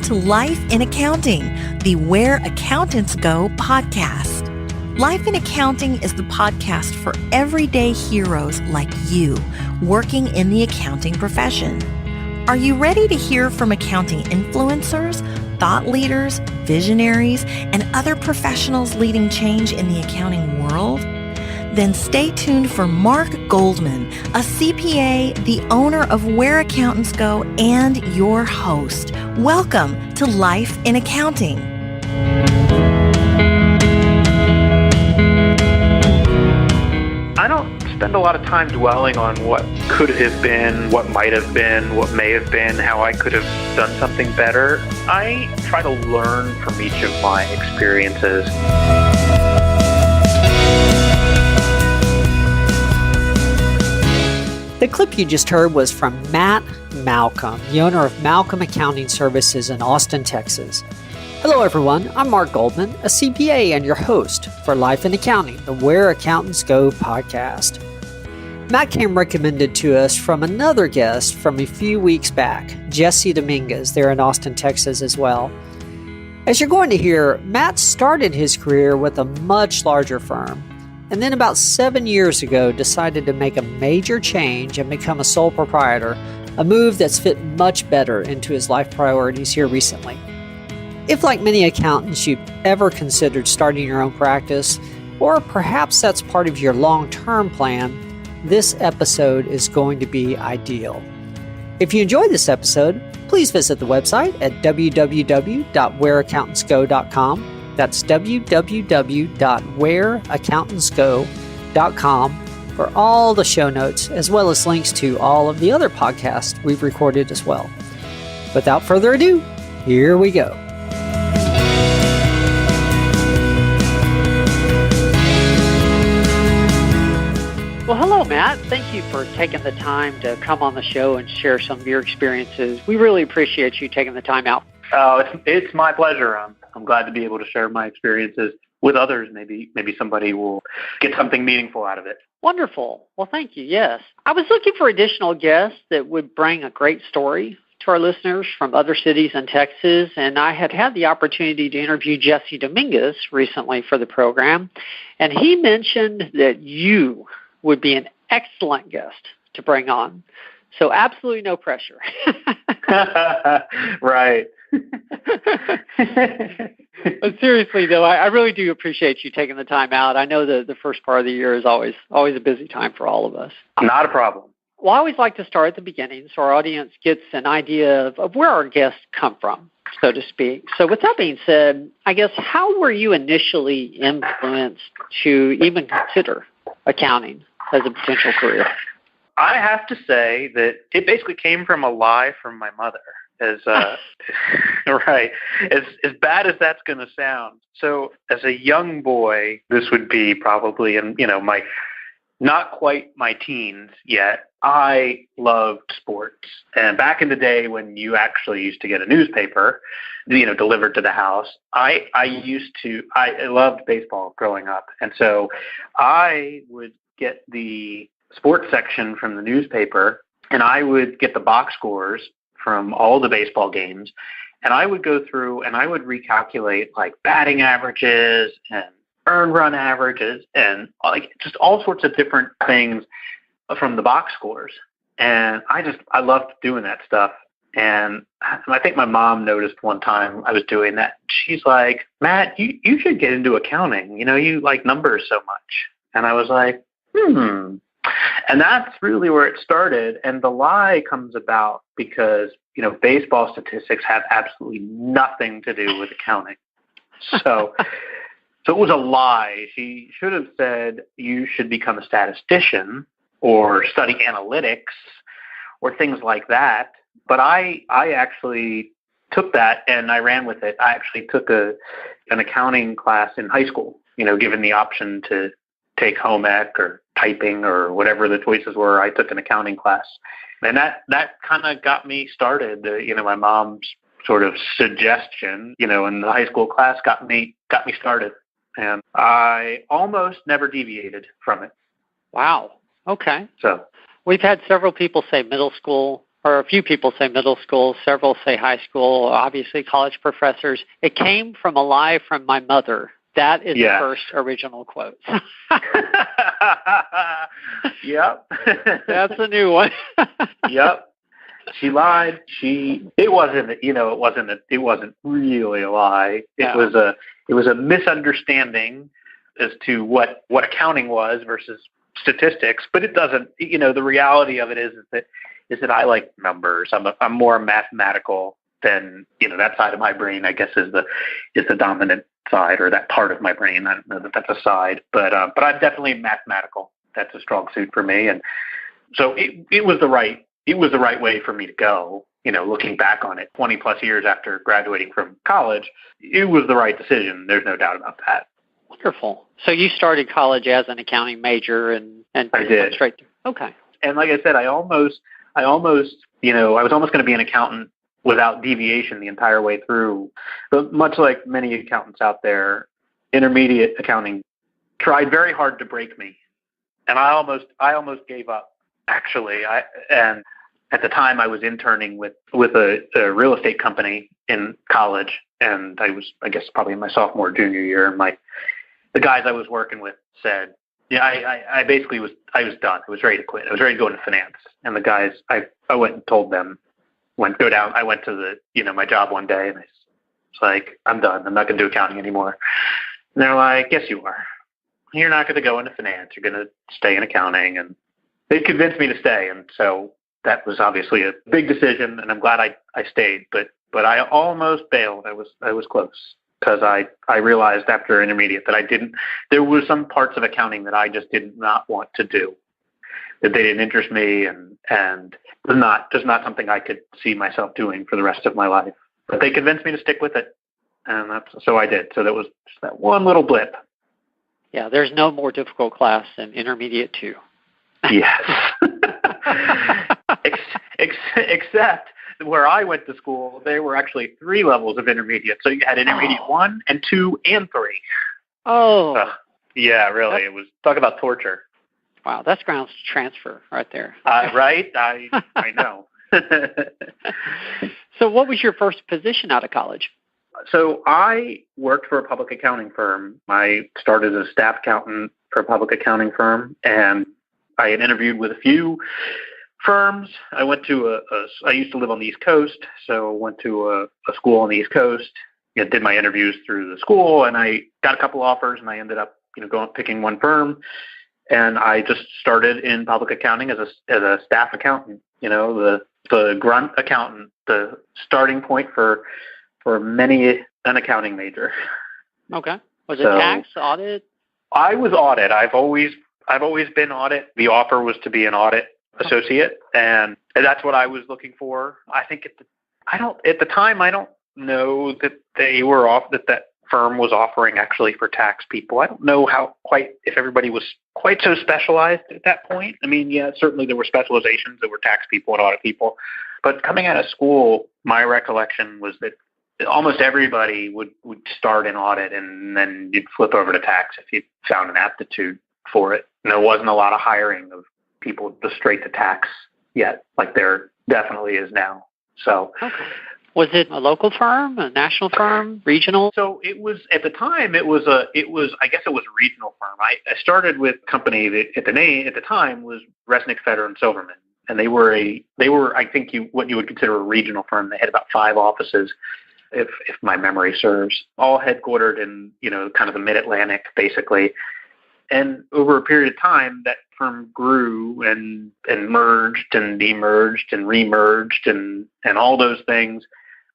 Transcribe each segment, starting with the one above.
to Life in Accounting, the Where Accountants Go podcast. Life in Accounting is the podcast for everyday heroes like you working in the accounting profession. Are you ready to hear from accounting influencers, thought leaders, visionaries, and other professionals leading change in the accounting world? Then stay tuned for Mark Goldman, a CPA, the owner of Where Accountants Go, and your host. Welcome to Life in Accounting. I don't spend a lot of time dwelling on what could have been, what might have been, what may have been, how I could have done something better. I try to learn from each of my experiences. The clip you just heard was from Matt Malcom, the owner of Malcom Accounting Services in Austin, Texas. Hello everyone, I'm Mark Goldman, a CPA and your host for Life in Accounting, the Where Accountants Go podcast. Matt came recommended to us from another guest from a few weeks back, Jesse Dominguez, there in Austin, Texas as well. As you're going to hear, Matt started his career with a much larger firm, and then about 7 years ago decided to make a major change and become a sole proprietor, a move that's fit much better into his life priorities here recently. If, like many accountants, you've ever considered starting your own practice, or perhaps that's part of your long-term plan, this episode is going to be ideal. If you enjoyed this episode, please visit the website at www.whereaccountantsgo.com. That's www.whereaccountantsgo.com for all the show notes, as well as links to all of the other podcasts we've recorded as well. Without further ado, here we go. Well, hello, Matt. Thank you for taking the time to come on the show and share some of your experiences. We really appreciate you taking the time out. Oh, it's my pleasure. I'm glad to be able to share my experiences with others. Maybe somebody will get something meaningful out of it. Wonderful. Well, thank you. Yes. I was looking for additional guests that would bring a great story to our listeners from other cities in Texas, and I had the opportunity to interview Jesse Dominguez recently for the program, and he mentioned that you would be an excellent guest to bring on. So absolutely no pressure. Right. But seriously, though, I really do appreciate you taking the time out. I know the first part of the year is always a busy time for all of us. Not a problem. Well, I always like to start at the beginning so our audience gets an idea of where our guests come from, so to speak. So with that being said, I guess, how were you initially influenced to even consider accounting as a potential career? I have to say that it basically came from a lie from my mother. Right. As bad as that's going to sound. So as a young boy, this would be probably in, my not quite my teens yet, I loved sports. And back in the day when you actually used to get a newspaper, delivered to the house, I loved baseball growing up. And so I would get the sports section from the newspaper, and I would get the box scores from all the baseball games, and I would go through and I would recalculate like batting averages and earned run averages and like just all sorts of different things from the box scores. And I loved doing that stuff. And I think my mom noticed one time I was doing that. She's like, "Matt, you should get into accounting. You like numbers so much." And I was like, And that's really where it started. And the lie comes about because, baseball statistics have absolutely nothing to do with accounting. So it was a lie. She should have said you should become a statistician or study analytics or things like that. But I actually took that and I ran with it. I actually took an accounting class in high school, given the option to take home ec or typing or whatever the choices were. I took an accounting class, and that kind of got me started. My mom's sort of suggestion, in the high school class got me started, and I almost never deviated from it. Wow. Okay. So we've had several people say middle school or a few people say middle school, several say high school, obviously college professors. It came from a lie from my mother. That is the first original quote. Yep. That's a new one. Yep. She lied. It wasn't really a lie. It was a misunderstanding as to what accounting was versus statistics, but it doesn't, the reality of it is that I like numbers. I'm more mathematical than, that side of my brain, I guess, is the dominant side, or that part of my brain. I don't know that that's a side, but I'm definitely mathematical. That's a strong suit for me. And so it was the right way for me to go. Looking back on it 20 plus years after graduating from college, it was the right decision. There's no doubt about that. Wonderful. So you started college as an accounting major and I did. Went straight through. Okay. And like I said, I was almost going to be an accountant without deviation the entire way through. But much like many accountants out there, intermediate accounting tried very hard to break me. And I almost gave up, actually. And at the time I was interning with a real estate company in college, and I was, I guess, probably in my sophomore, junior year, and the guys I was working with said, I basically was done. I was ready to quit. I was ready to go into finance. And the guys, I went and told them, I went to my job one day, and I was like, I'm done. I'm not going to do accounting anymore. And they're like, yes, you are. You're not going to go into finance. You're going to stay in accounting. And they convinced me to stay. And so that was obviously a big decision, and I'm glad I stayed. But I almost bailed. I was close, because I realized after intermediate that there were some parts of accounting that I just did not want to do, that they didn't interest me, and just not something I could see myself doing for the rest of my life. But they convinced me to stick with it, and so I did. So that was just that one little blip. Yeah, there's no more difficult class than intermediate 2. Yes. Except where I went to school, there were actually 3 levels of intermediate. So you had intermediate 1 and 2 and 3. Oh. Yeah, really. It was, talk about torture. Wow, that's grounds to transfer right there. Right? I know. So what was your first position out of college? So I worked for a public accounting firm. I started as a staff accountant for a public accounting firm, and I had interviewed with a few firms. I went to I used to live on the East Coast, so went to a school on the East Coast. Did my interviews through the school, and I got a couple offers, and I ended up picking one firm, and I just started in public accounting as a staff accountant. The grunt accountant, the starting point for many an accounting major. Okay. Was it tax, audit? I was audit. I've always been audit. The offer was to be an audit associate, and that's what I was looking for. I think at the time I don't know that they were that firm was offering actually for tax people. I don't know if everybody was quite so specialized at that point. I mean, yeah, certainly there were specializations that were tax people and audit people, but coming out of school, my recollection was that almost everybody would start in audit, and then you'd flip over to tax if you found an aptitude for it. And there wasn't a lot of hiring of people just straight to tax yet, like there definitely is now. So, okay. Was it a local firm, a national firm, regional? So it was, at the time, I guess it was a regional firm. I started with a company that at the time was Resnick, Feder and Silverman. And they were I think what you would consider a regional firm. They had about 5 offices, if my memory serves, all headquartered in, kind of the mid-Atlantic, basically. And over a period of time, that firm grew and merged and demerged and remerged and all those things,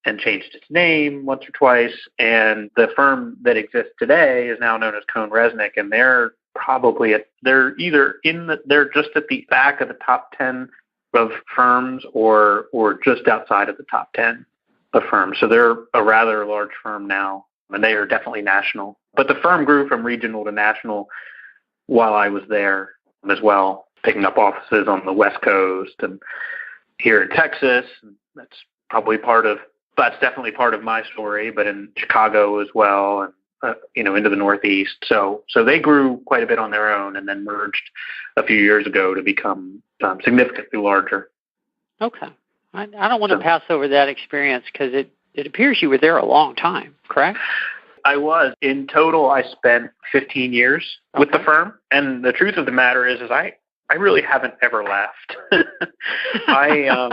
and changed its name once or twice. And the firm that exists today is now known as Cohn Resnick, and they're probably they're just at the back of the top 10 of firms, or just outside of the top 10 of firms. So they're a rather large firm now, and they are definitely national. But the firm grew from regional to national while I was there as well, picking up offices on the West Coast and here in Texas. That's definitely part of my story, but in Chicago as well, and into the Northeast. So they grew quite a bit on their own, and then merged a few years ago to become significantly larger. Okay. I don't want to pass over that experience because it appears you were there a long time, correct? I was. In total, I spent 15 years with the firm. And the truth of the matter is I really haven't ever left. I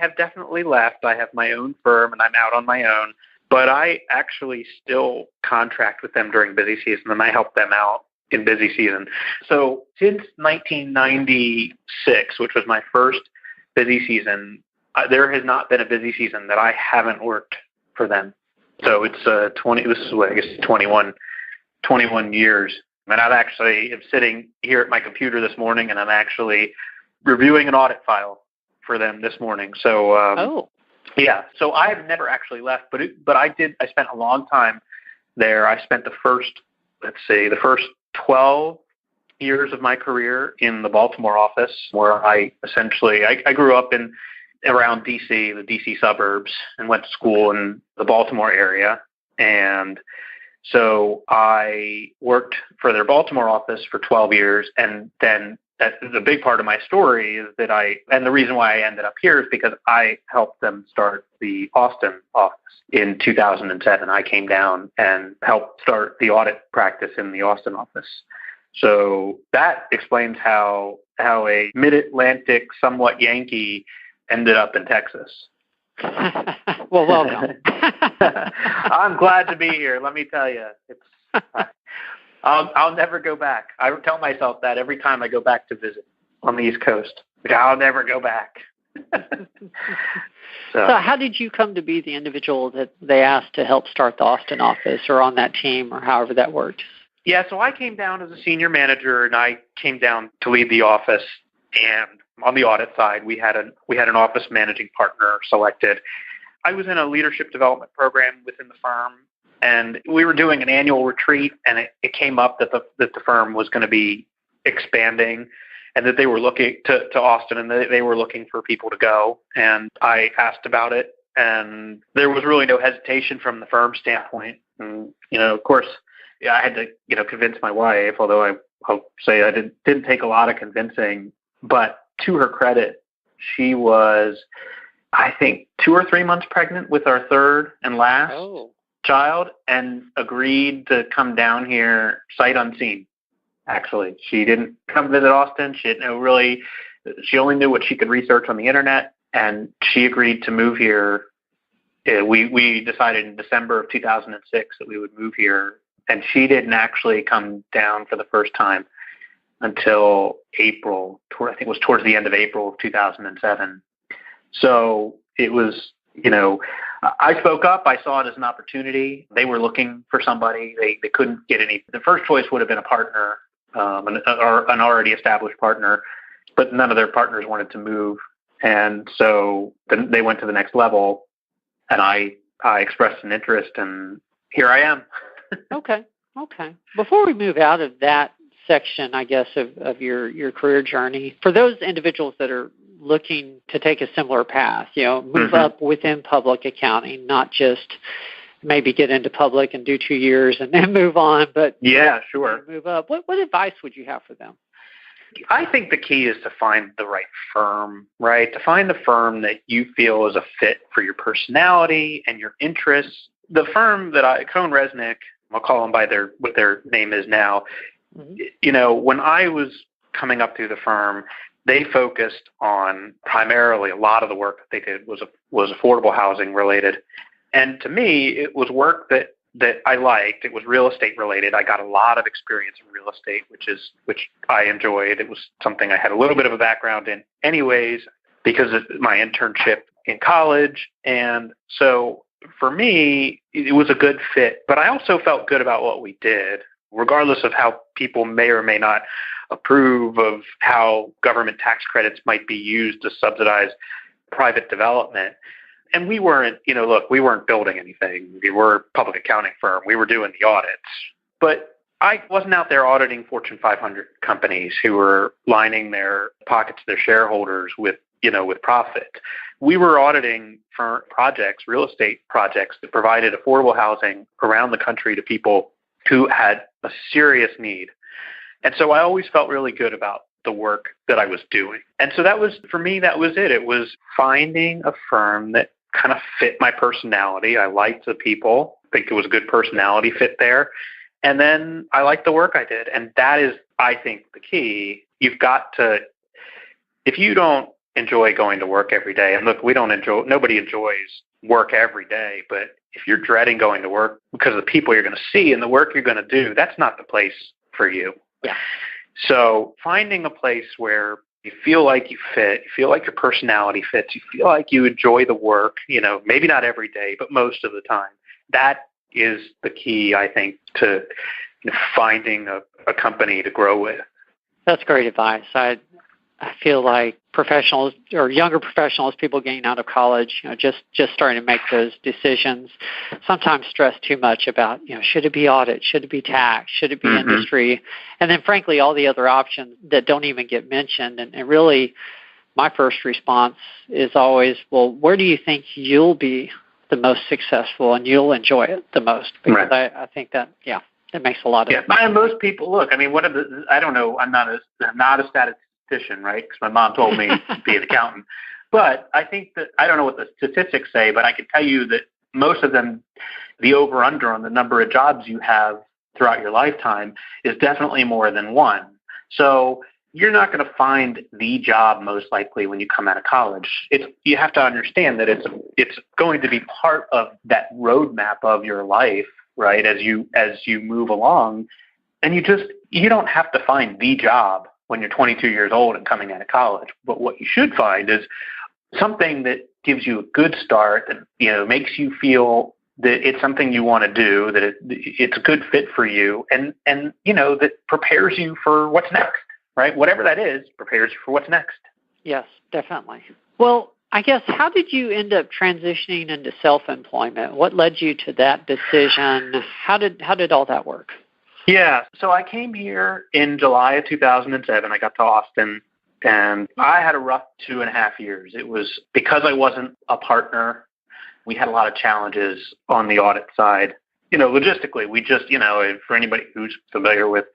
have definitely left. I have my own firm and I'm out on my own, but I actually still contract with them during busy season and I help them out in busy season. So since 1996, which was my first busy season, there has not been a busy season that I haven't worked for them. So it's 21 years. And I actually am sitting here at my computer this morning, and I'm actually reviewing an audit file for them this morning. So, yeah. So I've never actually left, but I did. I spent a long time there. I spent the first 12 years of my career in the Baltimore office, where I grew up around D.C., the D.C. suburbs, and went to school in the Baltimore area. And so I worked for their Baltimore office for 12 years. And then the big part of my story is that and the reason why I ended up here is because I helped them start the Austin office in 2007. I came down and helped start the audit practice in the Austin office. So that explains how a mid-Atlantic, somewhat Yankee, ended up in Texas. Well, welcome. I'm glad to be here. Let me tell you, I'll never go back. I tell myself that every time I go back to visit on the East Coast. I'll never go back. So how did you come to be the individual that they asked to help start the Austin office, or on that team, or however that worked? Yeah, so I came down as a senior manager, and I came down to lead the office. And on the audit side, we had an office managing partner selected. I was in a leadership development program within the firm, and we were doing an annual retreat, and it came up that the firm was going to be expanding, and that they were looking to Austin, and they were looking for people to go. And I asked about it, and there was really no hesitation from the firm standpoint. And of course, I had to convince my wife, although I'll say I didn't take a lot of convincing. But to her credit, she was, I think, 2 or 3 months pregnant with our third and last child, and agreed to come down here sight unseen. Actually, she didn't come visit Austin. She only knew what she could research on the internet, and she agreed to move here. We decided in December of 2006 that we would move here, and she didn't actually come down for the first time until April. I think it was towards the end of April of 2007. So it was, I spoke up. I saw it as an opportunity. They were looking for somebody. They couldn't get any. The first choice would have been a partner, an already established partner, but none of their partners wanted to move. And so then they went to the next level, and I expressed an interest, and here I am. Okay. Before we move out of that section, I guess, of your career journey, for those individuals that are looking to take a similar path, move up within public accounting, not just maybe get into public and do 2 years and then move on, but move up. What advice would you have for them? I think the key is to find the right firm, right? To find the firm that you feel is a fit for your personality and your interests. The firm that Cohn Resnick, I'll call them by what their name is now. When I was coming up through the firm, they focused on primarily, a lot of the work that they did was affordable housing related. And to me, it was work that I liked. It was real estate related. I got a lot of experience in real estate, which I enjoyed. It was something I had a little bit of a background in anyways, because of my internship in college. And so for me, it was a good fit, but I also felt good about what we did, regardless of how people may or may not approve of how government tax credits might be used to subsidize private development. And we weren't, we weren't building anything. We were a public accounting firm. We were doing the audits. But I wasn't out there auditing Fortune 500 companies who were lining their pockets, their shareholders with profit. We were auditing for projects, real estate projects that provided affordable housing around the country to people who had a serious need. And so I always felt really good about the work that I was doing. And so for me, that was it. It was finding a firm that kind of fit my personality. I liked the people. I think it was a good personality fit there. And then I liked the work I did. And that is, I think, the key. You've got to, if you don't enjoy going to work every day, and look, nobody enjoys work every day, but if you're dreading going to work because of the people you're going to see and the work you're going to do, that's not the place for you. Yeah. So finding a place where you feel like you fit, you feel like your personality fits, you feel like you enjoy the work, maybe not every day, but most of the time, that is the key, I think, to finding a company to grow with. That's great advice. I feel like professionals or younger professionals, people getting out of college, just starting to make those decisions, sometimes stress too much about, should it be audit? Should it be tax? Should it be industry? And then, frankly, all the other options that don't even get mentioned. And really, my first response is always, well, where do you think you'll be the most successful and you'll enjoy it the most? Because I think that, that makes a lot of sense. Yeah, and most people, look, I mean, I don't know, I'm not a statistician, right? Because my mom told me to be an accountant. But I think that, I don't know what the statistics say, but I can tell you that most of them, the over-under on the number of jobs you have throughout your lifetime is definitely more than one. So you're not going to find the job most likely when you come out of college. You have to understand that it's going to be part of that roadmap of your life, right? As you move along, and you don't have to find the job when you're 22 years old and coming out of college. But what you should find is something that gives you a good start and makes you feel that it's something you want to do, that it's a good fit for you, and that prepares you for what's next. Right? Whatever that is, prepares you for what's next. Yes, definitely. Well, I guess, how did you end up transitioning into self-employment? What led you to that decision? How did all that work? Yeah, so I came here in July of 2007. I got to Austin, and I had a rough 2.5 years. It was because I wasn't a partner. We had a lot of challenges on the audit side. Logistically, we just, for anybody who's familiar with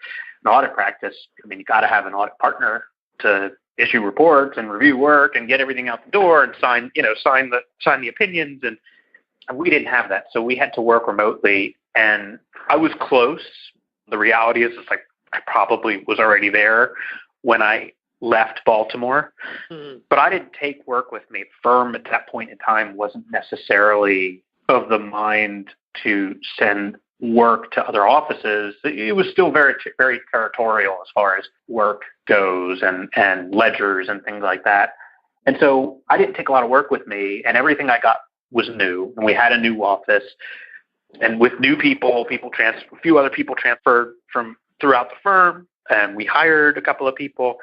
an audit practice, I mean, you got to have an audit partner to issue reports and review work and get everything out the door and sign the opinions. And we didn't have that. So we had to work remotely, and I was close. The reality is it's like I probably was already there when I left Baltimore, but I didn't take work with me. Firm at that point in time wasn't necessarily of the mind to send work to other offices. It was still very, very territorial as far as work goes and ledgers and things like that. And so I didn't take a lot of work with me, and everything I got was new. And we had a new office, and with new people, a few other people transferred from throughout the firm, and we hired a couple of people,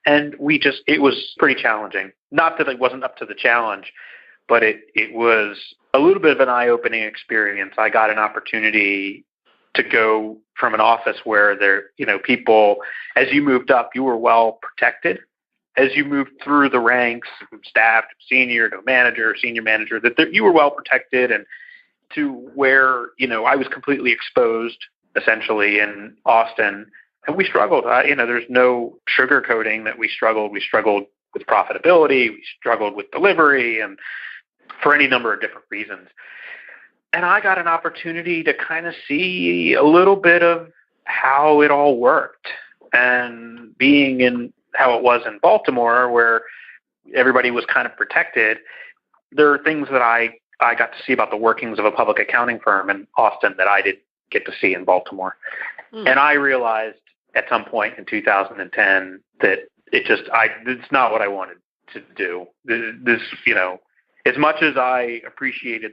and it was pretty challenging. Not that it wasn't up to the challenge, but it was a little bit of an eye-opening experience. I got an opportunity to go from an office where people, as you moved up, you were well protected. As you moved through the ranks, from staff to senior to manager, senior manager, that you were well protected, and to where, I was completely exposed, essentially, in Austin. And we struggled. There's no sugarcoating that we struggled. We struggled with profitability. We struggled with delivery, and for any number of different reasons. And I got an opportunity to kind of see a little bit of how it all worked. And being in how it was in Baltimore, where everybody was kind of protected, there are things that I got to see about the workings of a public accounting firm in Austin that I didn't get to see in Baltimore. And I realized at some point in 2010 that it's not what I wanted to do. This, as much as I appreciated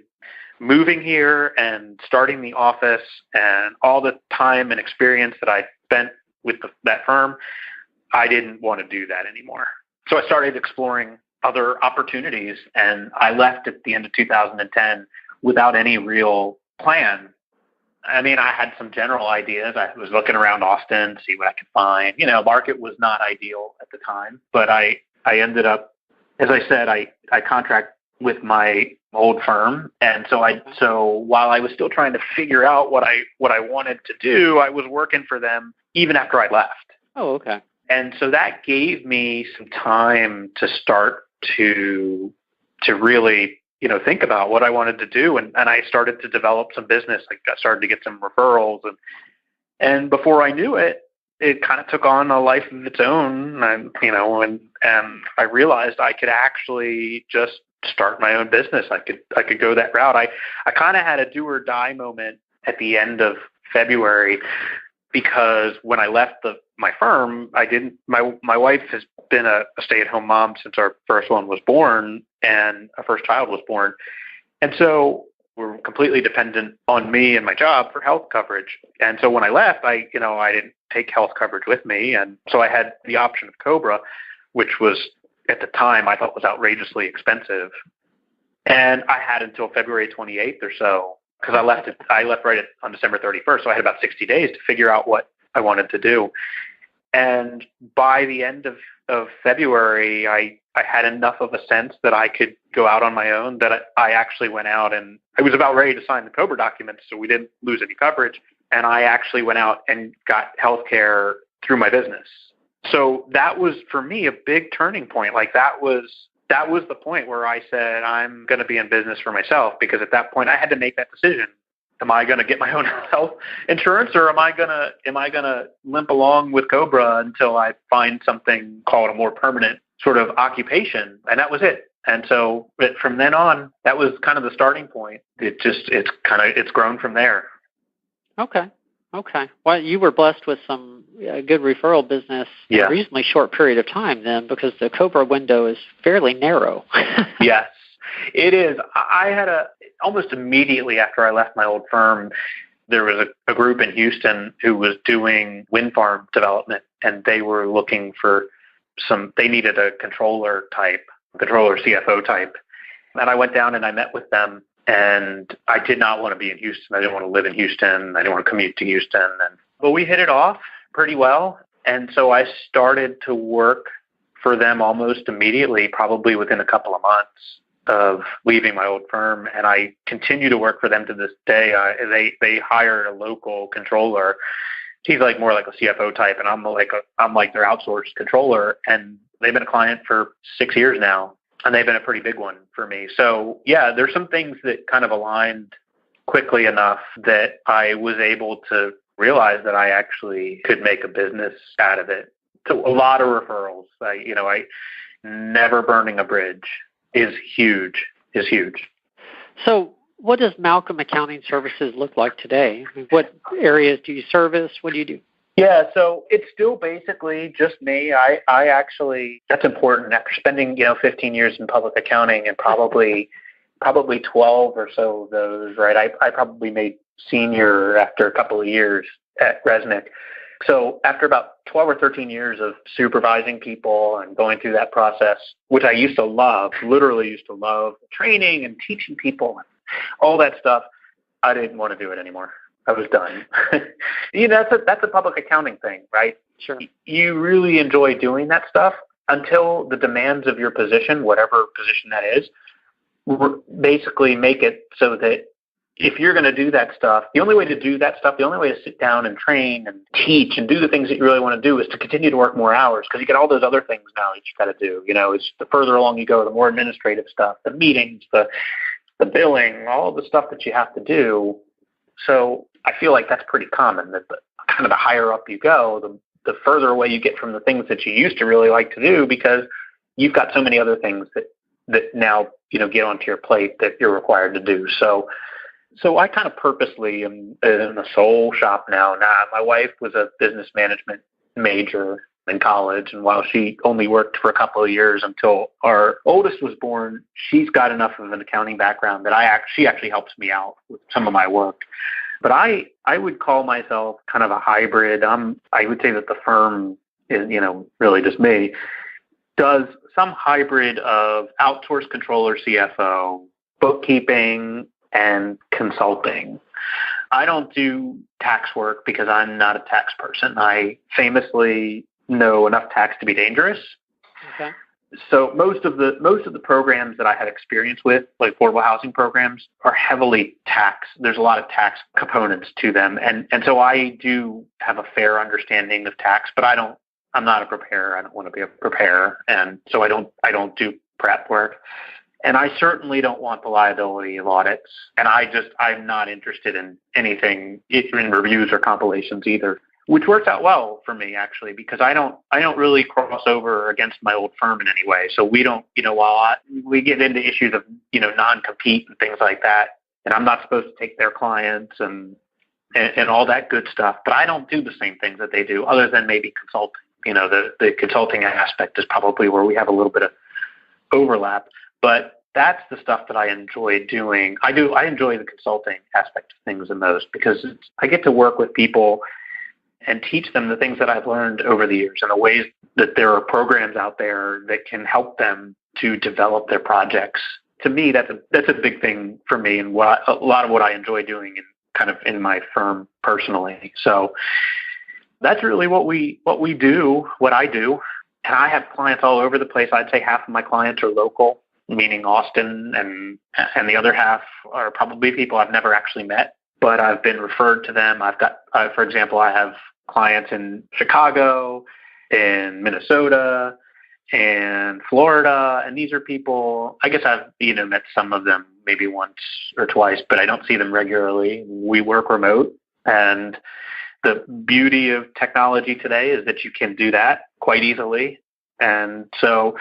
moving here and starting the office and all the time and experience that I spent with that firm, I didn't want to do that anymore. So I started exploring other opportunities, and I left at the end of 2010 without any real plan. I mean, I had some general ideas. I was looking around Austin to see what I could find. Market was not ideal at the time, but I ended up, as I said, I contract with my old firm. And so while I was still trying to figure out what I wanted to do, I was working for them even after I left. Oh, okay. And so that gave me some time to start to really, think about what I wanted to do. And I started to develop some business. I started to get some referrals. And before I knew it, it kind of took on a life of its own. And I realized I could actually just start my own business. I could go that route. I kind of had a do or die moment at the end of February, because when I left my firm, my wife has been a stay-at-home mom since our first one was born and our first child was born. And so we're completely dependent on me and my job for health coverage. And so when I left, I didn't take health coverage with me. And so I had the option of COBRA, which was at the time I thought was outrageously expensive. And I had until February 28th or so, because I left right on December 31st. So I had about 60 days to figure out what I wanted to do. And by the end of February, I had enough of a sense that I could go out on my own that I actually went out, and I was about ready to sign the COBRA documents, so we didn't lose any coverage. And I actually went out and got healthcare through my business. So that was, for me, a big turning point. Like that was the point where I said, I'm going to be in business for myself, because at that point I had to make that decision. Am I going to get my own health insurance, or am I going to limp along with COBRA until I find something called a more permanent sort of occupation? And that was it. And so from then on, that was kind of the starting point. It's grown from there. Okay. Well, you were blessed with some good referral business in a reasonably short period of time then, because the COBRA window is fairly narrow. Yes, it is. I had almost immediately after I left my old firm, there was a group in Houston who was doing wind farm development, and they were looking for they needed a controller CFO type. And I went down and I met with them. And I did not want to be in Houston. I didn't want to live in Houston. I didn't want to commute to Houston. But we hit it off pretty well. And so I started to work for them almost immediately, probably within a couple of months of leaving my old firm. And I continue to work for them to this day. They hired a local controller. He's more like a CFO type, and I'm like their outsourced controller. And they've been a client for 6 years now. And they've been a pretty big one for me. So, yeah, there's some things that kind of aligned quickly enough that I was able to realize that I actually could make a business out of it. So a lot of referrals. Never burning a bridge is huge. So what does Malcom Accounting Services look like today? What areas do you service? What do you do? Yeah, so it's still basically just me. I actually, that's important. After spending, 15 years in public accounting and probably 12 or so of those, right? I probably made senior after a couple of years at Resnick. So after about 12 or 13 years of supervising people and going through that process, which I used to love, literally used to love training and teaching people and all that stuff, I didn't want to do it anymore. I was done. That's a public accounting thing, right? Sure. You really enjoy doing that stuff until the demands of your position, whatever position that is, basically make it so that if you're going to do that stuff, the only way to sit down and train and teach and do the things that you really want to do is to continue to work more hours, because you get all those other things now that you got to do. It's the further along you go, the more administrative stuff, the meetings, the billing, all the stuff that you have to do. So I feel like that's pretty common, that the higher up you go, the further away you get from the things that you used to really like to do, because you've got so many other things that now, get onto your plate that you're required to do. So I kind of purposely am in a sole shop now. My wife was a business management major in college, and while she only worked for a couple of years until our oldest was born, she's got enough of an accounting background that she actually helps me out with some of my work. But I would call myself kind of a hybrid. I would say that the firm is, really just me, does some hybrid of outsourced controller CFO, bookkeeping, and consulting. I don't do tax work because I'm not a tax person. I famously know enough tax to be dangerous. Okay. So most of the programs that I have experience with, like affordable housing programs, are heavily tax. There's a lot of tax components to them. And so I do have a fair understanding of tax, but I don't I'm not a preparer. I don't want to be a preparer. And so I don't do prep work. And I certainly don't want the liability of audits. And I'm not interested in anything in reviews or compilations either, which works out well for me actually, because I don't really cross over against my old firm in any way. So we don't, while we get into issues of, non-compete and things like that, and I'm not supposed to take their clients and all that good stuff, but I don't do the same things that they do other than maybe consulting. The consulting aspect is probably where we have a little bit of overlap, but that's the stuff that I enjoy doing. I enjoy the consulting aspect of things the most because I get to work with people and teach them the things that I've learned over the years and the ways that there are programs out there that can help them to develop their projects. To me, that's a big thing for me and a lot of what I enjoy doing in my firm personally. So that's really what I do. And I have clients all over the place. I'd say half of my clients are local, meaning Austin, and the other half are probably people I've never actually met, but I've been referred to them. For example, I have clients in Chicago, in Minnesota, and Florida, and these are people, I guess I've met some of them maybe once or twice, but I don't see them regularly. We work remote, and the beauty of technology today is that you can do that quite easily. And so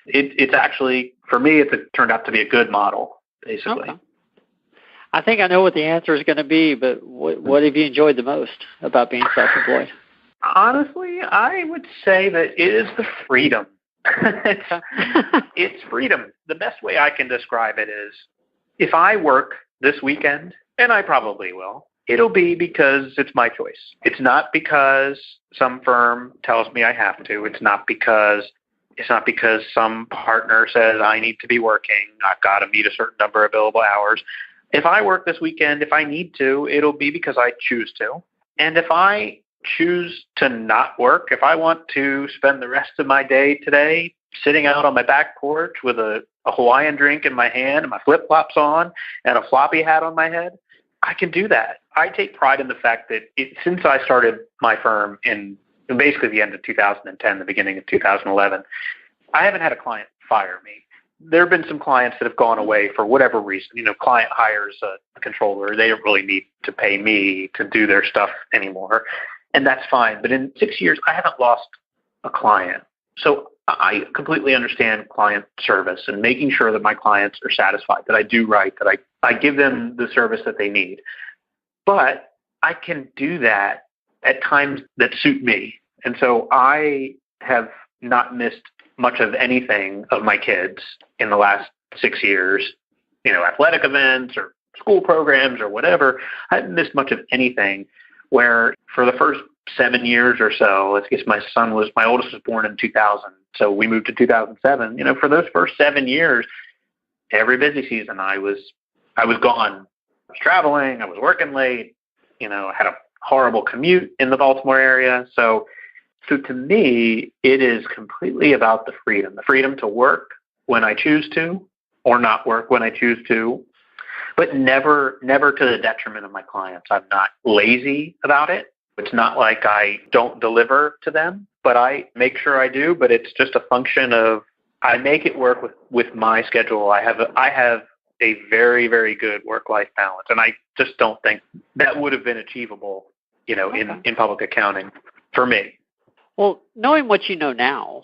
it's actually, for me, it's turned out to be a good model, basically. Okay. I think I know what the answer is going to be, but what have you enjoyed the most about being self-employed? Honestly, I would say that it is the freedom. It's freedom. The best way I can describe it is if I work this weekend, and I probably will, it'll be because it's my choice. It's not because some firm tells me I have to. It's not because some partner says I need to be working. I've got to meet a certain number of billable hours. If I work this weekend, if I need to, it'll be because I choose to. And if I choose to not work, if I want to spend the rest of my day today sitting out on my back porch with a Hawaiian drink in my hand and my flip-flops on and a floppy hat on my head, I can do that. I take pride in the fact that since I started my firm in basically the end of 2010, the beginning of 2011, I haven't had a client fire me. There have been some clients that have gone away for whatever reason. Client hires a controller. They don't really need to pay me to do their stuff anymore, and that's fine. But in 6 years, I haven't lost a client. So I completely understand client service and making sure that my clients are satisfied, that I do right, that I give them the service that they need. But I can do that at times that suit me. And so I have not missed much of anything of my kids in the last 6 years, athletic events or school programs or whatever. I haven't missed much of anything, where for the first 7 years or so, I guess my oldest was born in 2000. So we moved to 2007. For those first 7 years, every busy season I was gone. I was traveling. I was working late. I had a horrible commute in the Baltimore area. So to me, it is completely about the freedom to work when I choose to or not work when I choose to, but never to the detriment of my clients. I'm not lazy about it. It's not like I don't deliver to them, but I make sure I do. But it's just a function of I make it work with my schedule. I have a very, very good work-life balance, and I just don't think that would have been achievable, in public accounting for me. Well, knowing what you know now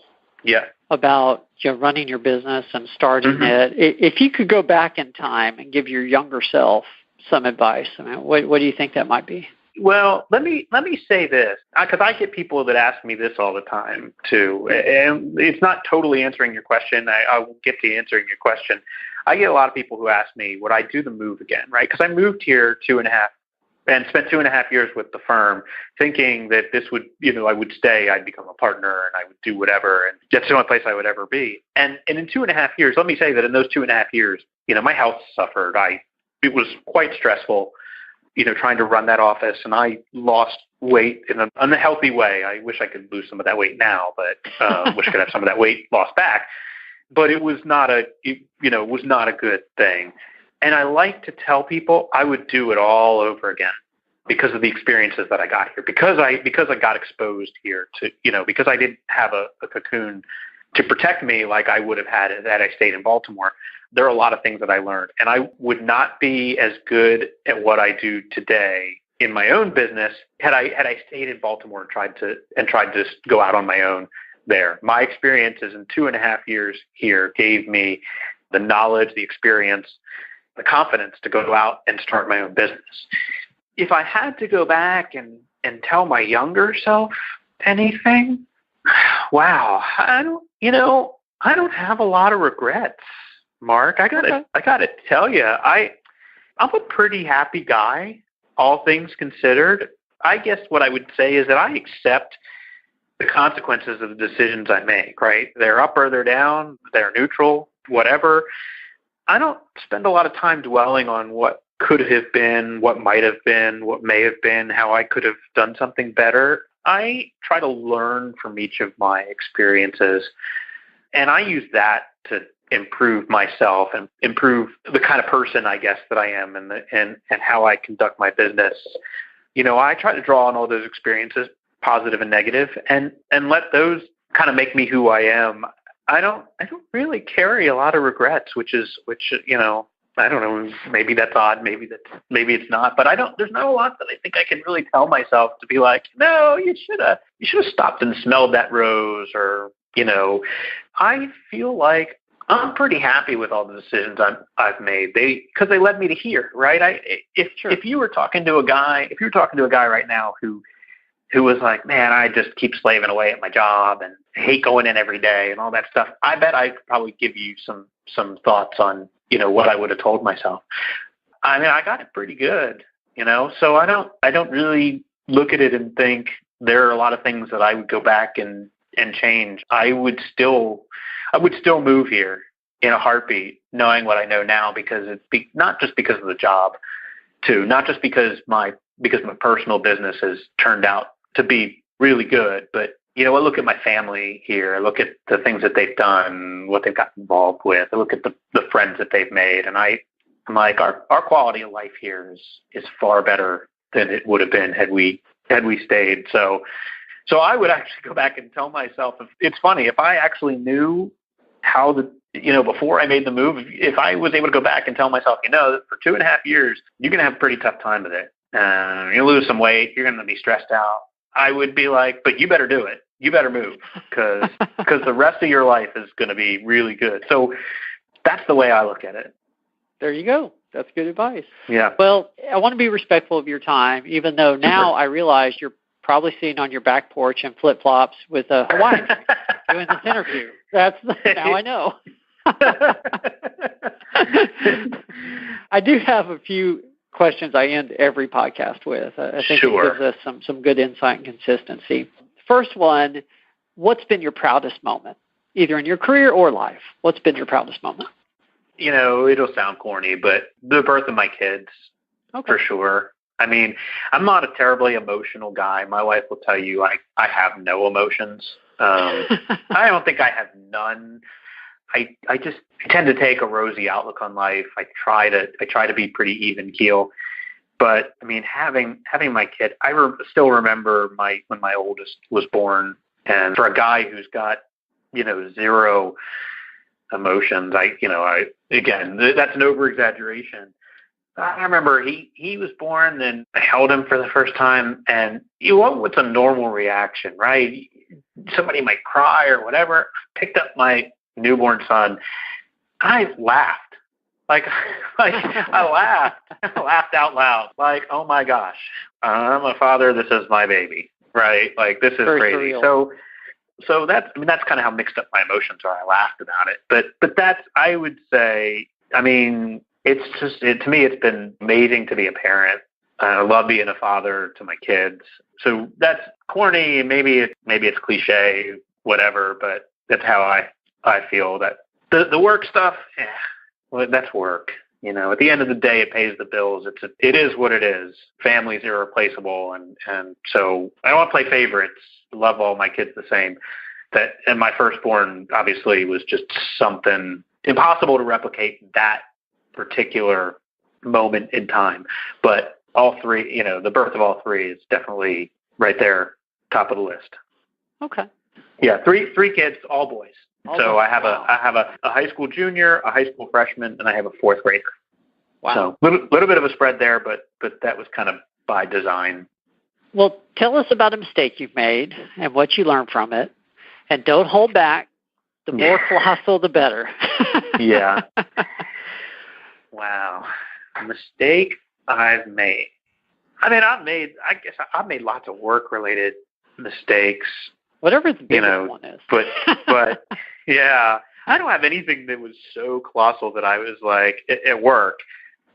about running your business and starting it, if you could go back in time and give your younger self some advice, what do you think that might be? Well, let me say this, because I get people that ask me this all the time too, and it's not totally answering your question. I will get to answering your question. I get a lot of people who ask me, would I do the move again, right? Because I moved here and spent 2.5 years with the firm thinking that this would, I would stay, I'd become a partner and I would do whatever. And that's the only place I would ever be. And in 2.5 years, let me say that in those 2.5 years, my health suffered. It was quite stressful, trying to run that office. And I lost weight in an unhealthy way. I wish I could lose some of that weight now, but wish I could have some of that weight lost back. But it was not a good thing. And I like to tell people I would do it all over again because of the experiences that I got here, because I got exposed here to, because I didn't have a cocoon to protect me like I would have had I stayed in Baltimore. There are a lot of things that I learned, and I would not be as good at what I do today in my own business had I stayed in Baltimore and tried to go out on my own there. My experiences in 2.5 years here gave me the knowledge, the experience, the confidence to go out and start my own business. If I had to go back and tell my younger self anything, wow, I don't have a lot of regrets. Mark, I gotta tell you, I'm a pretty happy guy, all things considered. I guess what I would say is that I accept the consequences of the decisions I make, right? They're up or they're down, they're neutral, whatever. I don't spend a lot of time dwelling on what could have been, what might have been, what may have been, how I could have done something better. I try to learn from each of my experiences, and I use that to improve myself and improve the kind of person, I guess, that I am and how I conduct my business. I try to draw on all those experiences, positive and negative, and let those kind of make me who I am. I don't really carry a lot of regrets, which I don't know, maybe that's odd, maybe it's not, but there's not a lot that I think I can really tell myself to be like, no, you should have stopped and smelled that rose, or I feel like I'm pretty happy with all the decisions I've made. Because they led me to here, right? If you were talking to a guy right now who was like, man, I just keep slaving away at my job and hate going in every day and all that stuff, I bet I could probably give you some thoughts on, what I would have told myself. I mean, I got it pretty good, so I don't really look at it and think there are a lot of things that I would go back and change. I would still move here in a heartbeat, knowing what I know now, because not just because of the job, too, not just because my personal business has turned out to be really good, but I look at my family here, I look at the things that they've done, what they've got involved with, I look at the friends that they've made, and I'm like, our quality of life here is far better than it would have been had we stayed. So I would actually go back and tell myself, it's funny, if I actually knew how before I made the move, if I was able to go back and tell myself, that for 2.5 years, you're going to have a pretty tough time with it. You'll lose some weight. You're going to be stressed out. I would be like, but you better do it. You better move, because the rest of your life is going to be really good. So that's the way I look at it. There you go. That's good advice. Yeah. Well, I want to be respectful of your time, even though now I realize you're probably sitting on your back porch in flip-flops with a Hawaiian doing this interview. Now I know. I do have a few questions I end every podcast with. I think it gives us some good insight and consistency. First one, what's been your proudest moment, either in your career or life? What's been your proudest moment? It'll sound corny, but the birth of my kids, for sure. I mean, I'm not a terribly emotional guy. My wife will tell you I have no emotions. I don't think I have none. I just tend to take a rosy outlook on life. I try to be pretty even keel. But I mean, having my kid, I still remember when my oldest was born, and for a guy who's got zero emotions, again, that's an over exaggeration. I remember he was born, and I held him for the first time, and what's a normal reaction, right? Somebody might cry or whatever. Picked up my newborn son. I laughed. I laughed out loud. Like, oh my gosh, I'm a father. This is my baby, right? Like, this is very crazy. Surreal. So that's kind of how mixed up my emotions are. I laughed about it, but that's, I would say, I mean, to me, it's been amazing to be a parent. I love being a father to my kids. So that's corny. Maybe it's cliche, whatever, but that's how I feel that the work stuff, well, that's work. At the end of the day, it pays the bills. It is what it is. Family's irreplaceable. And so I don't want to play favorites. Love all my kids the same. And my firstborn obviously was just something impossible to replicate that particular moment in time. But all three, the birth of all three is definitely right there, top of the list. Okay. Yeah, three kids, all boys. So I have wow. a high school junior, a high school freshman, and I have a fourth grader. Wow. So little bit of a spread there, but that was kind of by design. Well, tell us about a mistake you've made and what you learned from it, and don't hold back. The more colossal, the better. Yeah. Wow. A mistake I've made. I mean, I've made lots of work-related mistakes. Whatever the biggest one is. But yeah, I don't have anything that was so colossal that I was like at work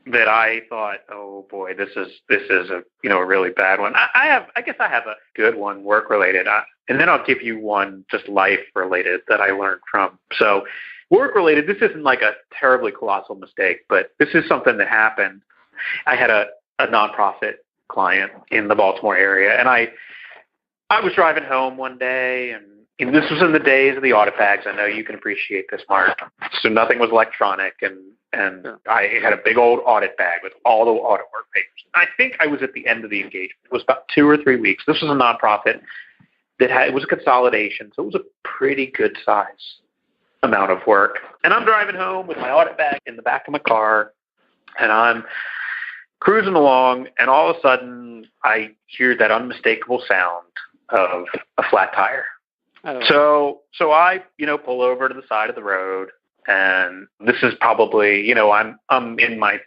that I thought, oh boy, this is a really bad one. I guess I have a good one work-related, and then I'll give you one just life-related that I learned from. So work-related, this isn't like a terribly colossal mistake, but this is something that happened. I had a nonprofit client in the Baltimore area, and I was driving home one day, and this was in the days of the audit bags. I know you can appreciate this, Mark. So nothing was electronic, and Sure. I had a big old audit bag with all the audit work papers. I think I was at the end of the engagement. It was about 2 or 3 weeks. This was a nonprofit it was a consolidation, so it was a pretty good size amount of work. And I'm driving home with my audit bag in the back of my car, and I'm cruising along, and all of a sudden I hear that unmistakable sound of a flat tire. Oh. So I, pull over to the side of the road, and this is probably, I'm in my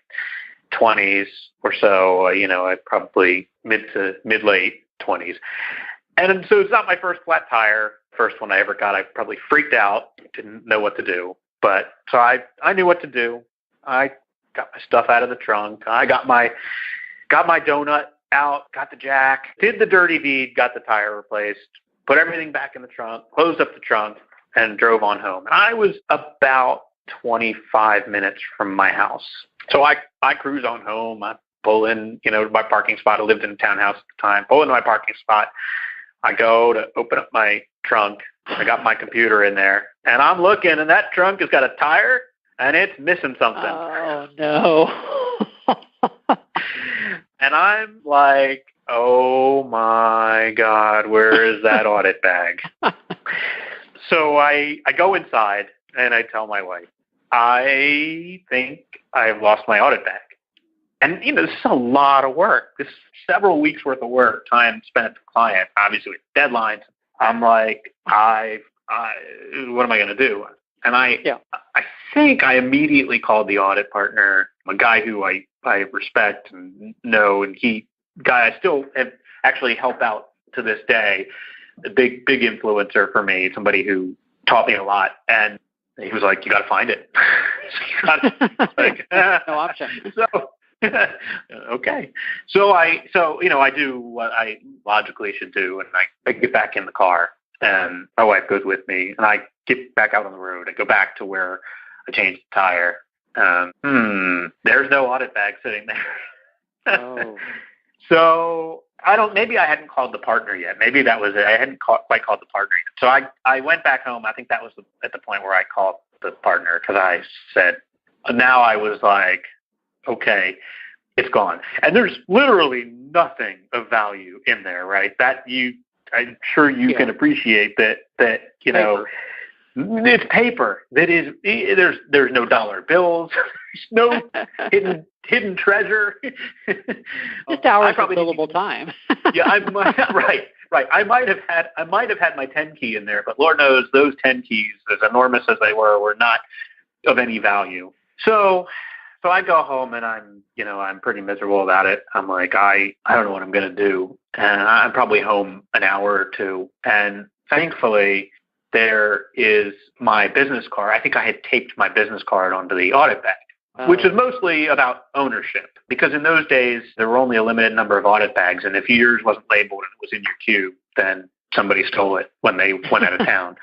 20s or so, I probably mid late 20s. And so it's not my first flat tire. First one I ever got, I probably freaked out, didn't know what to do. But so I knew what to do. I got my stuff out of the trunk. I got my donut out, got the jack, did the dirty deed, got the tire replaced, put everything back in the trunk, closed up the trunk, and drove on home. And I was about 25 minutes from my house. So I cruise on home. I pull in, to my parking spot. I lived in a townhouse at the time. Pull into my parking spot. I go to open up my trunk. I got my computer in there. And I'm looking, and that trunk has got a tire, and it's missing something. Oh, no. And I'm like, oh, my God, where is that audit bag? So I go inside, and I tell my wife, I think I've lost my audit bag. And, this is a lot of work. This is several weeks worth of work, time spent at the client, obviously with deadlines. I'm like, what am I going to do? And I think I immediately called the audit partner, a guy who I respect and know, and I still have actually helped out to this day, a big influencer for me, somebody who taught me a lot. And he was like, you got to find it. No option. So, okay. So I do what I logically should do, and I get back in the car, and my wife goes with me, and I get back out on the road. I go back to where I changed the tire. There's no audit bag sitting there. Oh. So maybe I hadn't called the partner yet. Maybe that was it. I hadn't quite called the partner yet. So I went back home. I think that was at the point where I called the partner, because I said, now I was like, okay, it's gone. And there's literally nothing of value in there, right? I'm sure you can appreciate that, it's paper. That is, there's no dollar bills. There's no hidden treasure. Just hours of billable time. Yeah, right. I might have had my 10 key in there, but Lord knows those 10 keys, as enormous as they were not of any value. So I go home, and I'm pretty miserable about it. I'm like, I don't know what I'm going to do. And I'm probably home an hour or two. And thankfully, there is my business card. I think I had taped my business card onto the audit bag, which is mostly about ownership. Because in those days, there were only a limited number of audit bags. And if yours wasn't labeled and it was in your queue, then somebody stole it when they went out of town.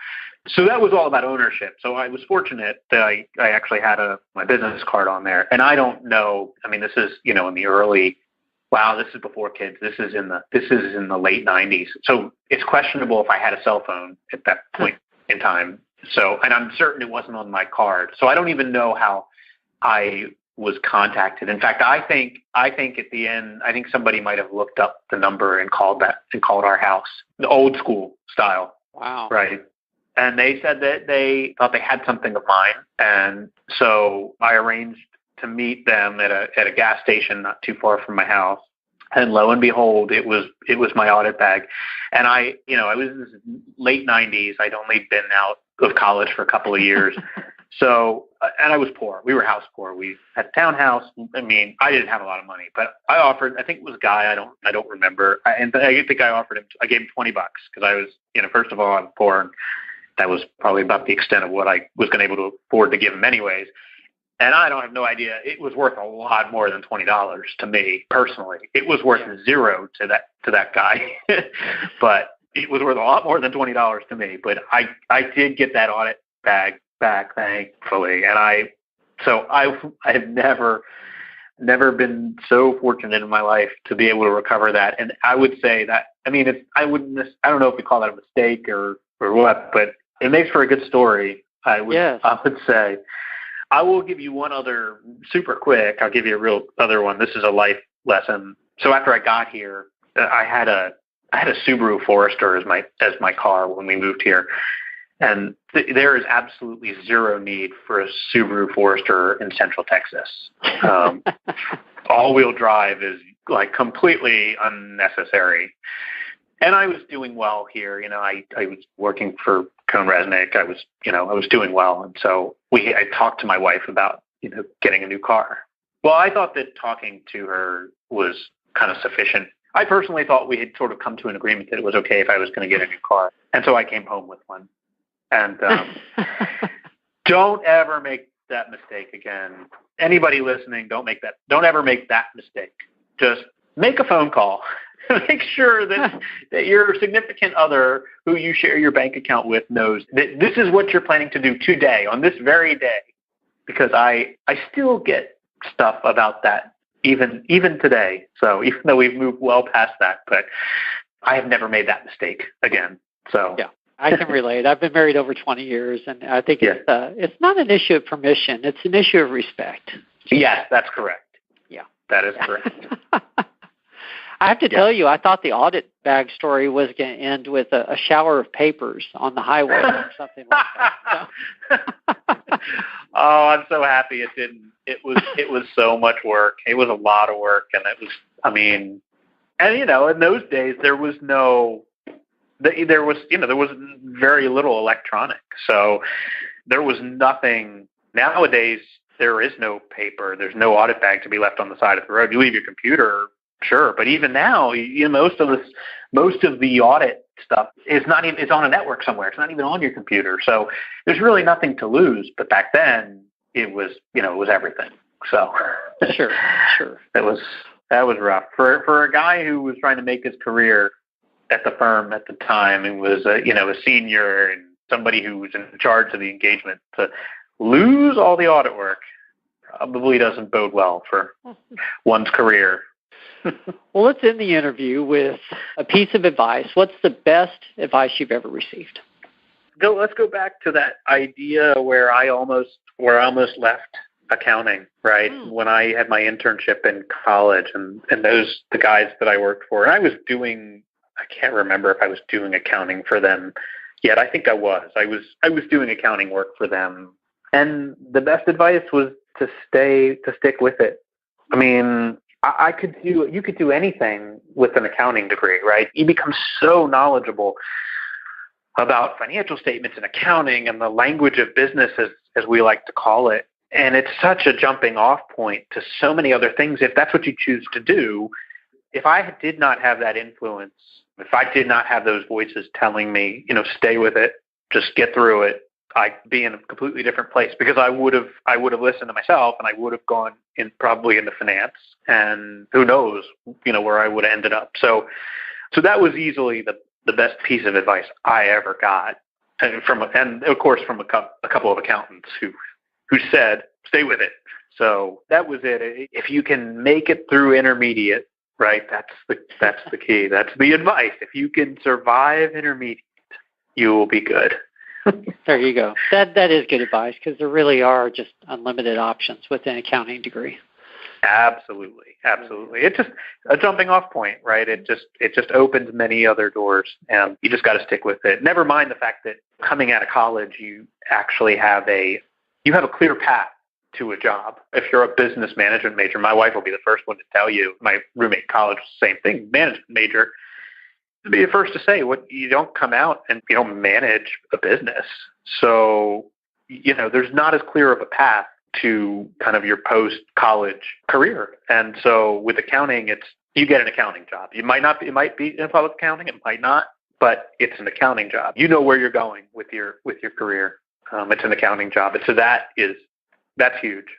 So that was all about ownership. So I was fortunate that I actually had my business card on there. And I don't know, I mean, this is, in the early, this is before kids. This is in the late 90s. So it's questionable if I had a cell phone at that point in time. So, and I'm certain it wasn't on my card. So I don't even know how I was contacted. In fact, I think at the end, I think somebody might have looked up the number and called our house, the old school style. Wow. Right. And they said that they thought they had something of mine. And so I arranged to meet them at a gas station not too far from my house. And lo and behold, it was my audit bag. And I was in the late 90s. I'd only been out of college for a couple of years. So, and I was poor. We were house poor. We had a townhouse. I mean, I didn't have a lot of money, but I offered, I think it was a guy, I don't remember. I think I offered him, I gave him $20 because I was, first of all, I'm poor. And that was probably about the extent of what I was going to be able to afford to give him anyways. And I don't have no idea. It was worth a lot more than $20 to me personally. It was worth zero to that guy, but it was worth a lot more than $20 to me. But I did get that audit bag back, thankfully, and I have never been so fortunate in my life to be able to recover that. And I would say that, I don't know if we call that a mistake or what, but it makes for a good story. I would say. I will give you one other super quick. I'll give you a real other one. This is a life lesson. So after I got here, I had a Subaru Forester as my car when we moved here. And there is absolutely zero need for a Subaru Forester in Central Texas. All-wheel drive is like completely unnecessary. And I was doing well here. I was working for Cone Resnick. I was doing well. And so I talked to my wife about, getting a new car. Well, I thought that talking to her was kind of sufficient. I personally thought we had sort of come to an agreement that it was okay if I was going to get a new car. And so I came home with one. And don't ever make that mistake again. Anybody listening, don't ever make that mistake. Just make a phone call. Make sure that your significant other who you share your bank account with knows that this is what you're planning to do today, on this very day. Because I still get stuff about that even today. So even though we've moved well past that, but I have never made that mistake again. So yeah. I can relate. I've been married over 20 years, and I think it's not an issue of permission. It's an issue of respect. Yes, that's correct. Yeah. That is correct. I have to tell you, I thought the audit bag story was going to end with a shower of papers on the highway or something like that. So. Oh, I'm so happy it didn't. It was so much work. It was a lot of work, and it was, in those days there was very little electronic. So there was nothing. Nowadays, there is no paper. There's no audit bag to be left on the side of the road. You leave your computer, sure. But even now, most of the audit stuff is not even, it's on a network somewhere. It's not even on your computer. So there's really nothing to lose. But back then it was everything. So sure. That was rough for a guy who was trying to make his career at the firm at the time and was a senior and somebody who was in charge of the engagement, to lose all the audit work probably doesn't bode well for one's career. Well, let's end the interview with a piece of advice. What's the best advice you've ever received? Let's go back to that idea where I almost left accounting, right? When I had my internship in college and the guys that I worked for, and I can't remember if I was doing accounting for them yet. I think I was. I was doing accounting work for them. And the best advice was to stick with it. I mean, you could do anything with an accounting degree, right? You become so knowledgeable about financial statements and accounting and the language of business, as we like to call it. And it's such a jumping off point to so many other things if that's what you choose to do. If I did not have that influence, if I did not have those voices telling me, stay with it, just get through it, I'd be in a completely different place, because I would have listened to myself, and I would have gone probably into finance, and who knows, where I would have ended up. So that was easily the best piece of advice I ever got, and of course from a couple of accountants who said, stay with it. So that was it. If you can make it through intermediate, right, that's the key. That's the advice. If you can survive intermediate, you will be good. There you go. That is good advice, because there really are just unlimited options with an accounting degree. Absolutely. It's just a jumping off point, right? It just opens many other doors, and you just got to stick with it. Never mind the fact that coming out of college, you actually have a clear path to a job. If you're a business management major, my wife will be the first one to tell you. My roommate in college was the same thing, management major. She'll be the first to say, you don't come out and you don't manage a business. So, there's not as clear of a path to kind of your post-college career. And so with accounting, you get an accounting job. It might be in public accounting, it might not, but it's an accounting job. You know where you're going with your career. It's an accounting job. And so that's huge,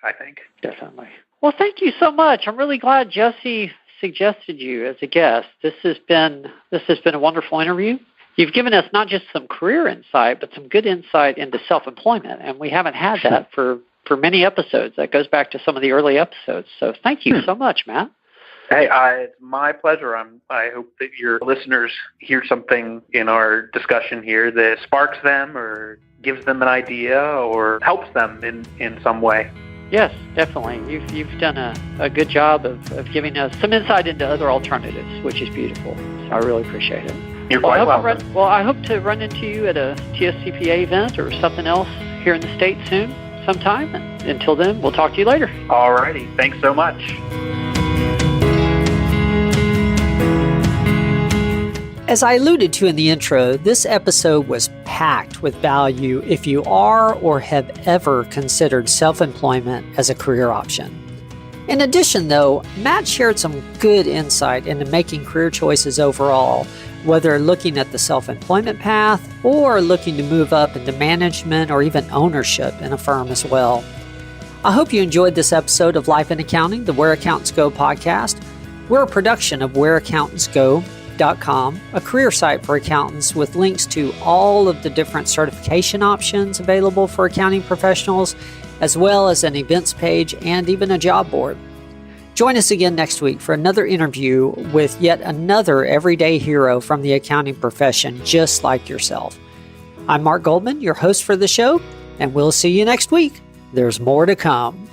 I think. Definitely. Well, thank you so much. I'm really glad Jesse suggested you as a guest. This has been a wonderful interview. You've given us not just some career insight, but some good insight into self-employment, and we haven't had that for many episodes. That goes back to some of the early episodes. So thank you so much, Matt. Hey, it's my pleasure. I hope that your listeners hear something in our discussion here that sparks them or gives them an idea or helps them in some way. Yes, definitely. You've done a good job of giving us some insight into other alternatives, which is beautiful. So I really appreciate it. You're quite welcome. I hope to run into you at a TSCPA event or something else here in the States soon. Sometime. Until then, we'll talk to you later. All righty. Thanks so much. As I alluded to in the intro, this episode was packed with value if you are or have ever considered self-employment as a career option. In addition, though, Matt shared some good insight into making career choices overall, whether looking at the self-employment path or looking to move up into management or even ownership in a firm as well. I hope you enjoyed this episode of Life in Accounting, the Where Accountants Go podcast. We're a production of WhereAccountantsGo.com, a career site for accountants with links to all of the different certification options available for accounting professionals, as well as an events page and even a job board. Join us again next week for another interview with yet another everyday hero from the accounting profession, just like yourself. I'm Mark Goldman, your host for the show, and we'll see you next week. There's more to come.